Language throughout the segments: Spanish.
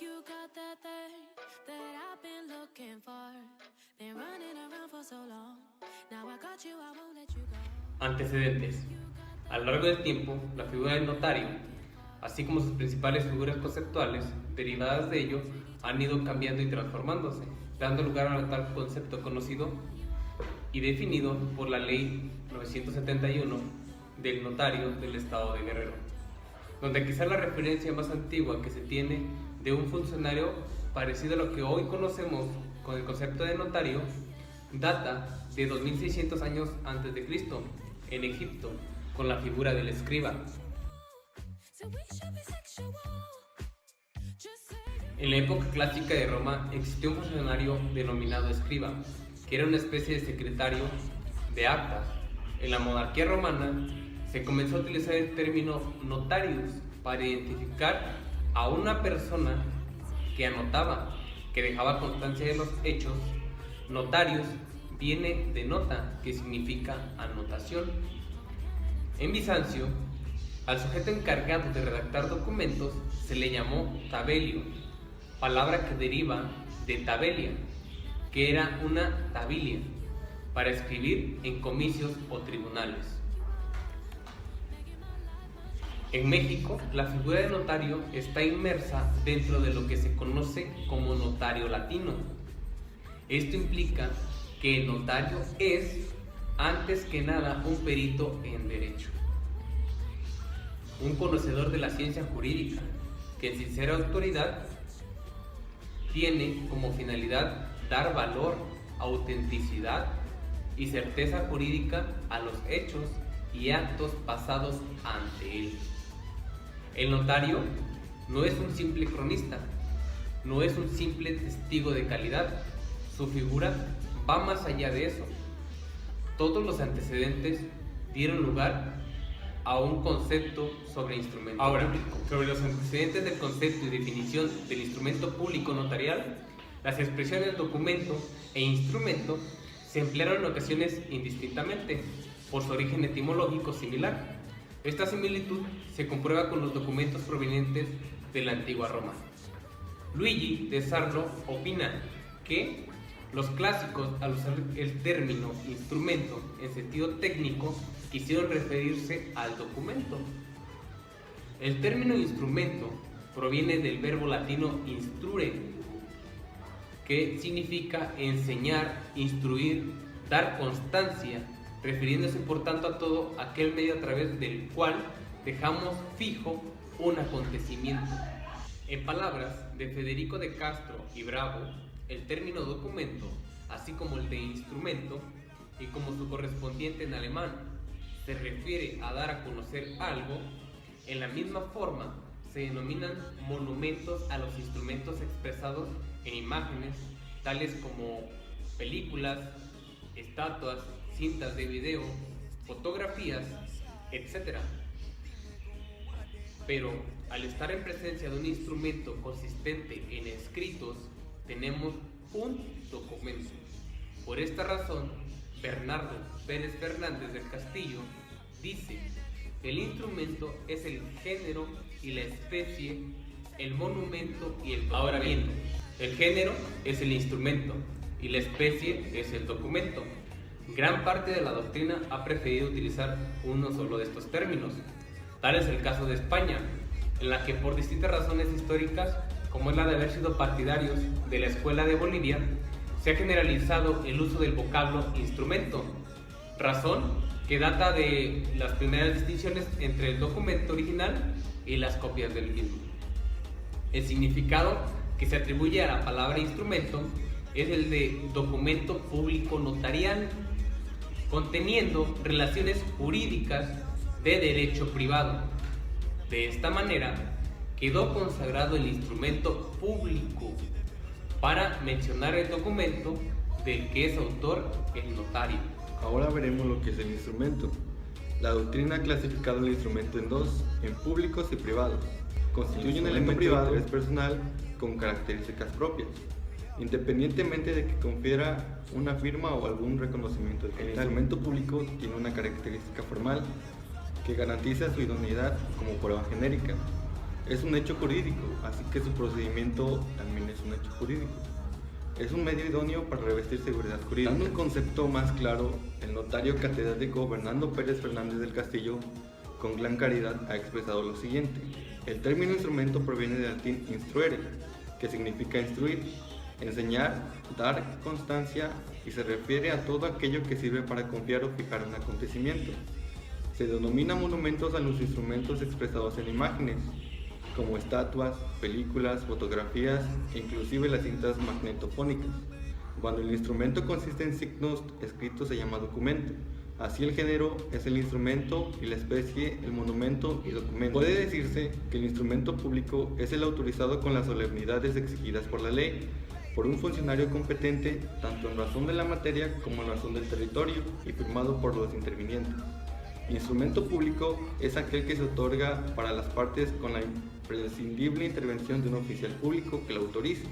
you got that thing that I've been looking for. Been running around for so long. Now I got you, I won't let you go. Antecedentes. A lo largo del tiempo, la figura del notario, así como sus principales figuras conceptuales derivadas de ello, han ido cambiando y transformándose, dando lugar a tal concepto conocido y definido por la Ley 971 del Notario del Estado de Guerrero, donde quizá la referencia más antigua que se tiene de un funcionario parecido a lo que hoy conocemos con el concepto de notario data de 2600 años antes de Cristo en Egipto, con la figura del escriba. En la época clásica de Roma existió un funcionario denominado escriba, que era una especie de secretario de actas. En la monarquía romana se comenzó a utilizar el término notarius para identificar a una persona que anotaba, que dejaba constancia de los hechos. Notarius viene de nota, que significa anotación. En Bizancio, al sujeto encargado de redactar documentos se le llamó tabelio, palabra que deriva de tabelia, que era una tabilia, para escribir en comicios o tribunales. En México, la figura de notario está inmersa dentro de lo que se conoce como notario latino. Esto implica que el notario es, antes que nada, un perito en derecho, un conocedor de la ciencia jurídica, que en sincera autoridad tiene como finalidad dar valor, autenticidad y certeza jurídica a los hechos y actos pasados ante él. El notario no es un simple cronista, no es un simple testigo de calidad. Su figura va más allá de eso. Todos los antecedentes dieron lugar a un concepto sobre instrumento público. Sobre los antecedentes del concepto y definición del instrumento público notarial, las expresiones documento e instrumento se emplearon en ocasiones indistintamente por su origen etimológico similar. Esta similitud se comprueba con los documentos provenientes de la antigua Roma. Luigi de Sarno opina que los clásicos, al usar el término instrumento en sentido técnico, quisieron referirse al documento. El término instrumento proviene del verbo latino instrure, que significa enseñar, instruir, dar constancia, refiriéndose por tanto a todo aquel medio a través del cual dejamos fijo un acontecimiento. En palabras de Federico de Castro y Bravo, el término documento, así como el de instrumento, y como su correspondiente en alemán, se refiere a dar a conocer algo. En la misma forma se denominan monumentos a los instrumentos expresados en imágenes, tales como películas, estatuas, cintas de video, fotografías, etc. Pero al estar en presencia de un instrumento consistente en escritos, tenemos un documento. Por esta razón, Bernardo Pérez Fernández del Castillo dice: el instrumento es el género y la especie, el monumento y el documento. Ahora bien, el género es el instrumento y la especie es el documento. Gran parte de la doctrina ha preferido utilizar uno solo de estos términos. Tal es el caso de España, en la que por distintas razones históricas, como es la de haber sido partidarios de la Escuela de Bolivia, se ha generalizado el uso del vocablo instrumento, razón que data de las primeras distinciones entre el documento original y las copias del mismo. El significado que se atribuye a la palabra instrumento es el de documento público notarial, conteniendo relaciones jurídicas de derecho privado. De esta manera, quedó consagrado el instrumento público para mencionar el documento del que es autor el notario. Ahora veremos lo que es el instrumento. La doctrina ha clasificado el instrumento en dos, en públicos y privados. Constituye un elemento privado de interés personal con características propias, independientemente de que confiera una firma o algún reconocimiento. El instrumento público tiene una característica formal que garantiza su idoneidad como prueba genérica. es un hecho jurídico, así que su procedimiento también es un hecho jurídico. Es un medio idóneo para revestir seguridad jurídica. Dando un concepto más claro, el notario catedrático Bernardo Pérez Fernández del Castillo, con gran claridad, ha expresado lo siguiente. El término instrumento proviene del latín instruere, que significa instruir, enseñar, dar constancia y se refiere a todo aquello que sirve para confiar o fijar un acontecimiento. Se denomina monumentos a los instrumentos expresados en imágenes, como estatuas, películas, fotografías e inclusive las cintas magnetofónicas. Cuando el instrumento consiste en signos escritos se llama documento. Así el género es el instrumento y la especie el monumento y documento. Puede decirse que el instrumento público es el autorizado con las solemnidades exigidas por la ley, por un funcionario competente, tanto en razón de la materia como en razón del territorio y firmado por los intervinientes. Instrumento público es aquel que se otorga para las partes con la imprescindible intervención de un oficial público que lo autorice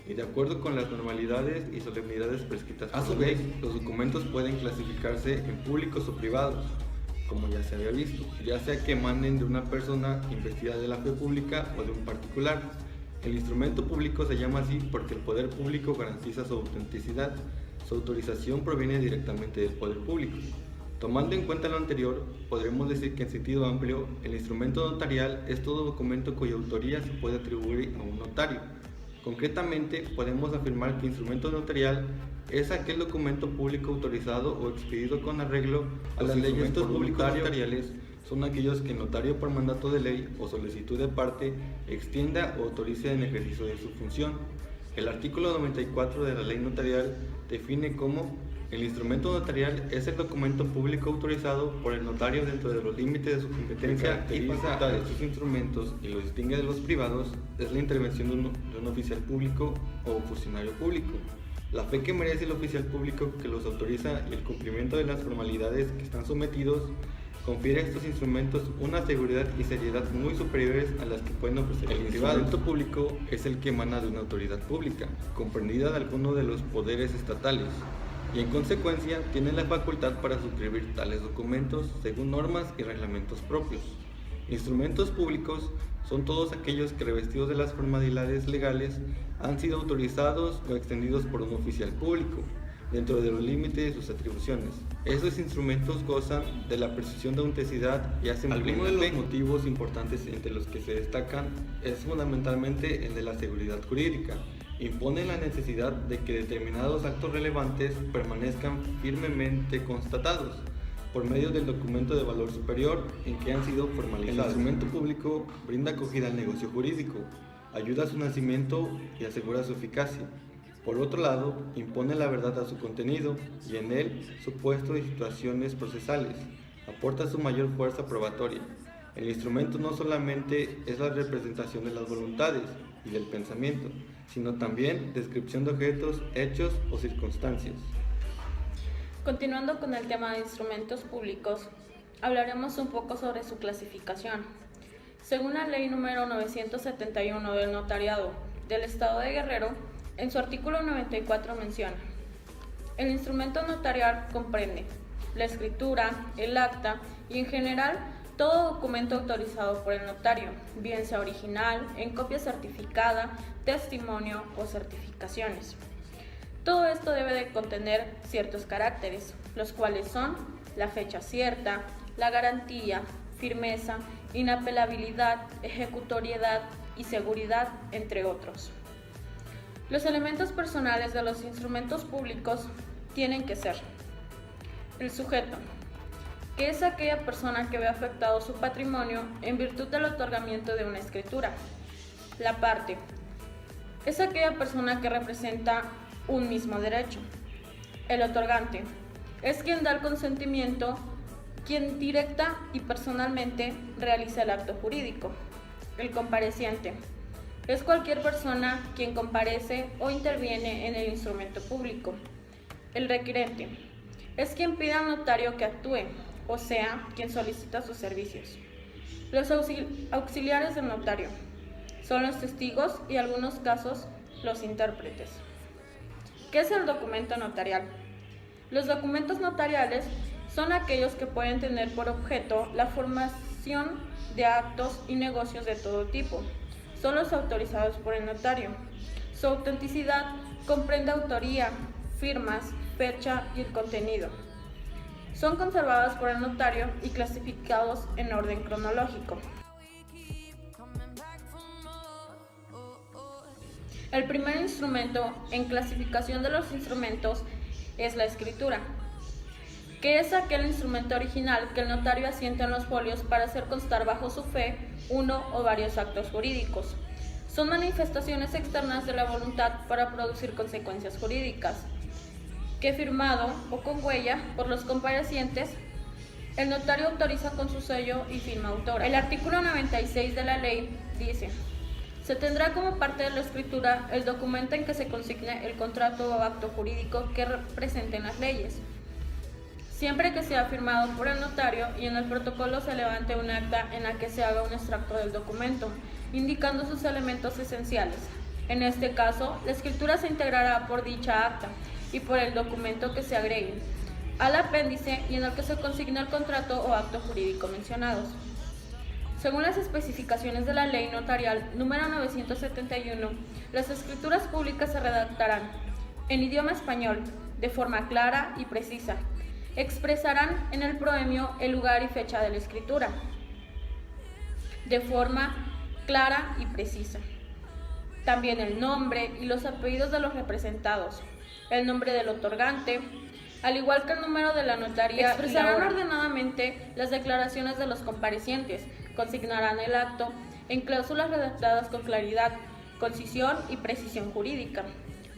y de acuerdo con las normalidades y solemnidades prescritas por la ley. A su vez, los documentos pueden clasificarse en públicos o privados, como ya se había visto, ya sea que emanen de una persona investida de la fe pública o de un particular. El instrumento público se llama así porque el poder público garantiza su autenticidad. Su autorización proviene directamente del poder público. Tomando en cuenta lo anterior, podremos decir que en sentido amplio, el instrumento notarial es todo documento cuya autoría se puede atribuir a un notario. Concretamente, podemos afirmar que instrumento notarial es aquel documento público autorizado o expedido con arreglo a las leyes públicos notariales. Son aquellos que el notario por mandato de ley o solicitud de parte extienda o autorice en ejercicio de su función. El artículo 94 de la ley notarial define como el instrumento notarial es el documento público autorizado por el notario dentro de los límites de su competencia y pasa de sus instrumentos y lo distingue de los privados es la intervención de un oficial público o funcionario público. La fe que merece el oficial público que los autoriza y el cumplimiento de las formalidades que están sometidos confiere a estos instrumentos una seguridad y seriedad muy superiores a las que pueden ofrecer el privado. El instrumento público es el que emana de una autoridad pública, comprendida de alguno de los poderes estatales, y en consecuencia tiene la facultad para suscribir tales documentos según normas y reglamentos propios. Instrumentos públicos son todos aquellos que revestidos de las formalidades legales han sido autorizados o extendidos por un oficial público, dentro de los límites de sus atribuciones. Esos instrumentos gozan de la presunción de autenticidad y hacen algunos de los motivos importantes entre los que se destacan es fundamentalmente el de la seguridad jurídica. Impone la necesidad de que determinados actos relevantes permanezcan firmemente constatados por medio del documento de valor superior en que han sido formalizados. El instrumento público brinda acogida al negocio jurídico, ayuda a su nacimiento y asegura su eficacia. Por otro lado, impone la verdad a su contenido y en él su puesto de situaciones procesales, aporta su mayor fuerza probatoria. El instrumento no solamente es la representación de las voluntades y del pensamiento, sino también descripción de objetos, hechos o circunstancias. Continuando con el tema de instrumentos públicos, hablaremos un poco sobre su clasificación. Según la ley número 971 del Notariado del Estado de Guerrero, en su artículo 94 menciona: el instrumento notarial comprende la escritura, el acta y en general todo documento autorizado por el notario, bien sea original, en copia certificada, testimonio o certificaciones. Todo esto debe de contener ciertos caracteres, los cuales son la fecha cierta, la garantía, firmeza, inapelabilidad, ejecutoriedad y seguridad, entre otros. Los elementos personales de los instrumentos públicos tienen que ser el sujeto, que es aquella persona que ve afectado su patrimonio en virtud del otorgamiento de una escritura. La parte es aquella persona que representa un mismo derecho. El otorgante es quien da el consentimiento, quien directa y personalmente realiza el acto jurídico. El compareciente es cualquier persona quien comparece o interviene en el instrumento público. El requirente es quien pide al notario que actúe, o sea, quien solicita sus servicios. Los auxiliares del notario son los testigos y en algunos casos los intérpretes. ¿Qué es el documento notarial? Los documentos notariales son aquellos que pueden tener por objeto la formación de actos y negocios de todo tipo, son los autorizados por el notario. Su autenticidad comprende autoría, firmas, fecha y el contenido. Son conservadas por el notario y clasificados en orden cronológico. El primer instrumento en clasificación de los instrumentos es la escritura, que es aquel instrumento original que el notario asienta en los folios para hacer constar bajo su fe uno o varios actos jurídicos. Son manifestaciones externas de la voluntad para producir consecuencias jurídicas, que firmado o con huella por los comparecientes, el notario autoriza con su sello y firma autora. El artículo 96 de la ley dice: se tendrá como parte de la escritura el documento en que se consigne el contrato o acto jurídico que representen las leyes, siempre que sea firmado por el notario y en el protocolo se levante un acta en la que se haga un extracto del documento, indicando sus elementos esenciales. En este caso, la escritura se integrará por dicha acta y por el documento que se agregue al apéndice y en el que se consigna el contrato o acto jurídico mencionados. Según las especificaciones de la Ley Notarial número 971, las escrituras públicas se redactarán en idioma español, de forma clara y precisa. Expresarán en el proemio el lugar y fecha de la escritura, de forma clara y precisa. También el nombre y los apellidos de los representados, el nombre del otorgante, al igual que el número de la notaría. Expresarán ordenadamente las declaraciones de los comparecientes, consignarán el acto en cláusulas redactadas con claridad, concisión y precisión jurídica.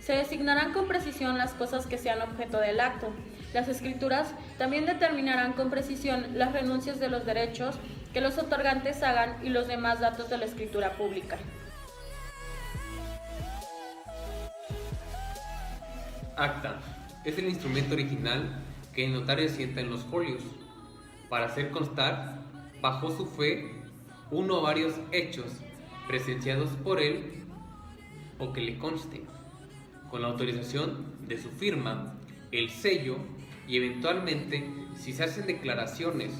Se designarán con precisión las cosas que sean objeto del acto. Las escrituras también determinarán con precisión las renuncias de los derechos que los otorgantes hagan y los demás datos de la escritura pública. Acta es el instrumento original que el notario asienta en los folios para hacer constar bajo su fe uno o varios hechos presenciados por él o que le consten, con la autorización de su firma, el sello y eventualmente, si se hacen declaraciones,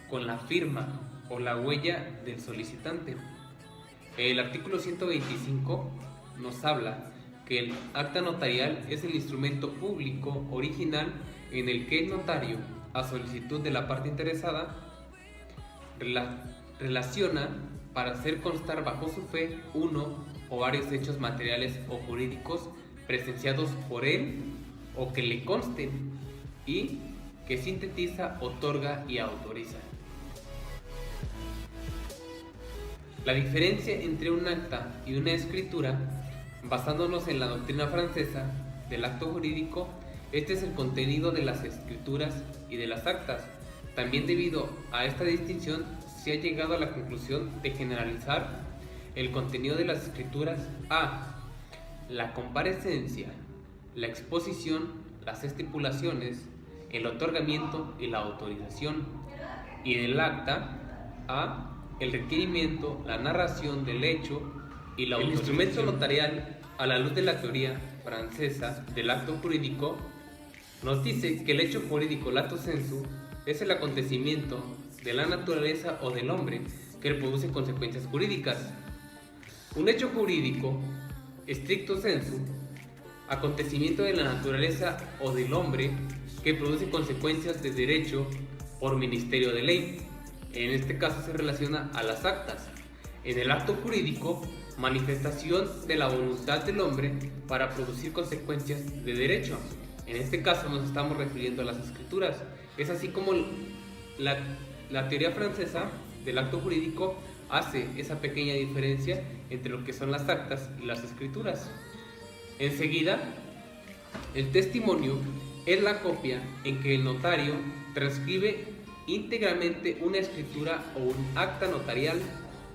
con la firma o la huella del solicitante. El artículo 125 nos habla que el acta notarial es el instrumento público original en el que el notario, a solicitud de la parte interesada, relaciona para hacer constar bajo su fe uno o varios hechos materiales o jurídicos presenciados por él o que le consten y que sintetiza, otorga y autoriza. La diferencia entre un acta y una escritura, basándonos en la doctrina francesa del acto jurídico, este es el contenido de las escrituras y de las actas. También debido a esta distinción se ha llegado a la conclusión de generalizar el contenido de las escrituras a la comparecencia, la exposición, las estipulaciones, el otorgamiento y la autorización, y del acta a el requerimiento, la narración del hecho y la autorización. El instrumento notarial, a la luz de la teoría francesa del acto jurídico, nos dice que el hecho jurídico lato sensu es el acontecimiento de la naturaleza o del hombre que produce consecuencias jurídicas. Un hecho jurídico, stricto sensu, acontecimiento de la naturaleza o del hombre que produce consecuencias de derecho por ministerio de ley. En este caso se relaciona a las actas. En el acto jurídico, manifestación de la voluntad del hombre para producir consecuencias de derecho. En este caso nos estamos refiriendo a las escrituras. Es así como la teoría francesa del acto jurídico hace esa pequeña diferencia entre lo que son las actas y las escrituras. Enseguida, el testimonio es la copia en que el notario transcribe íntegramente una escritura o un acta notarial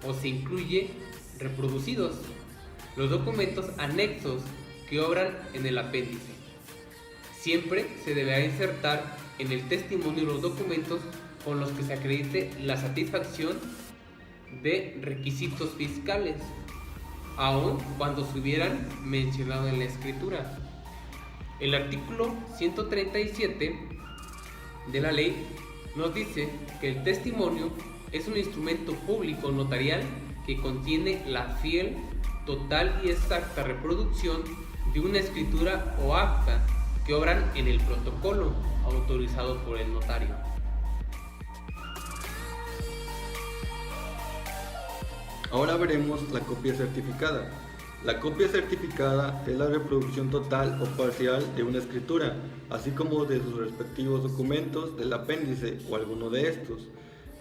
o se incluye reproducidos los documentos anexos que obran en el apéndice. Siempre se deberá insertar en el testimonio los documentos con los que se acredite la satisfacción de requisitos fiscales, aun cuando se hubieran mencionado en la escritura. El artículo 137 de la ley nos dice que el testimonio es un instrumento público notarial que contiene la fiel, total y exacta reproducción de una escritura o acta que obran en el protocolo autorizado por el notario. Ahora veremos la copia certificada. La copia certificada es la reproducción total o parcial de una escritura, así como de sus respectivos documentos, del apéndice o alguno de estos,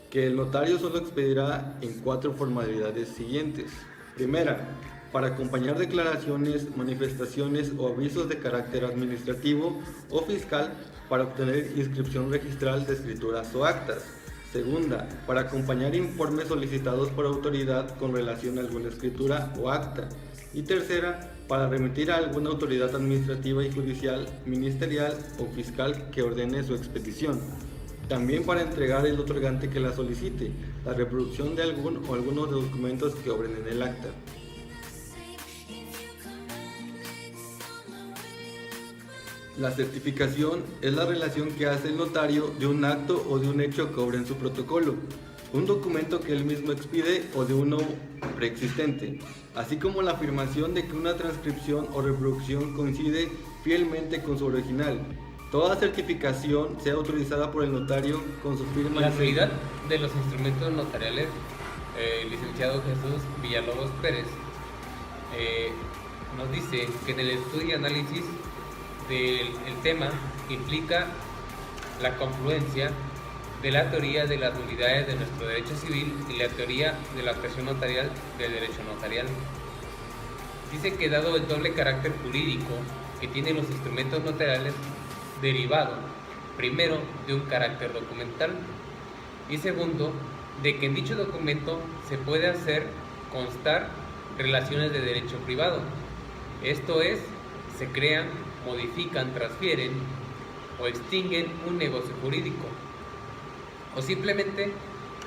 que el notario solo expedirá en 4 formalidades siguientes. Primera, para acompañar declaraciones, manifestaciones o avisos de carácter administrativo o fiscal para obtener inscripción registral de escrituras o actas. Segunda, para acompañar informes solicitados por autoridad con relación a alguna escritura o acta. Y tercera, para remitir a alguna autoridad administrativa y judicial, ministerial o fiscal que ordene su expedición. También para entregar al otorgante que la solicite, la reproducción de algún o algunos de los documentos que obren en el acta. La certificación es la relación que hace el notario de un acto o de un hecho que obra en su protocolo, un documento que él mismo expide o de uno preexistente, así como la afirmación de que una transcripción o reproducción coincide fielmente con su original. Toda certificación sea autorizada por el notario con su firma. La calidad de los instrumentos notariales, licenciado Jesús Villalobos Pérez, nos dice que en el estudio y análisis del tema implica la confluencia de la teoría de las nulidades de nuestro derecho civil y la teoría de la actuación notarial del derecho notarial. Dice que dado el doble carácter jurídico que tienen los instrumentos notariales, derivado, primero, de un carácter documental y segundo, de que en dicho documento se puede hacer constar relaciones de derecho privado, esto es, se crean, modifican, transfieren o extinguen un negocio jurídico, o simplemente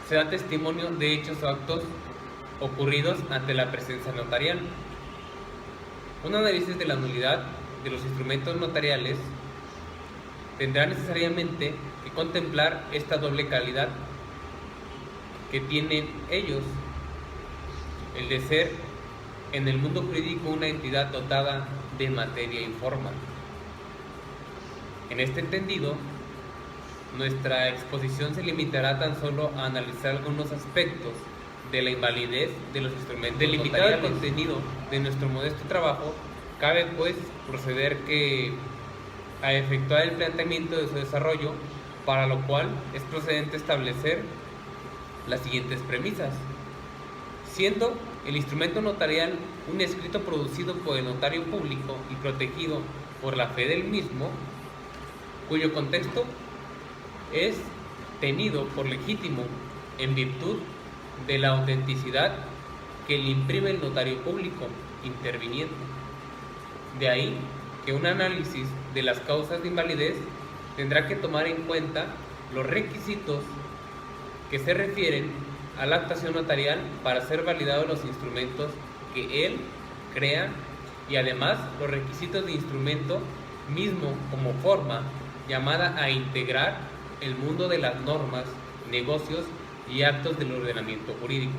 se da testimonio de hechos o actos ocurridos ante la presencia notarial. Un análisis de la nulidad de los instrumentos notariales tendrá necesariamente que contemplar esta doble calidad que tienen ellos, el de ser en el mundo jurídico una entidad dotada de materia informal. En este entendido, nuestra exposición se limitará tan solo a analizar algunos aspectos de la invalidez de los instrumentos notariales. Delimitado el contenido de nuestro modesto trabajo, cabe pues proceder a efectuar el planteamiento de su desarrollo, para lo cual es procedente establecer las siguientes premisas. Siendo el instrumento notarial un escrito producido por el notario público y protegido por la fe del mismo, cuyo contexto es tenido por legítimo en virtud de la autenticidad que le imprime el notario público interviniente. De ahí que un análisis de las causas de invalidez tendrá que tomar en cuenta los requisitos que se refieren a la actuación notarial para ser validados los instrumentos que él crea y además los requisitos de instrumento mismo como forma llamada a integrar el mundo de las normas, negocios y actos del ordenamiento jurídico.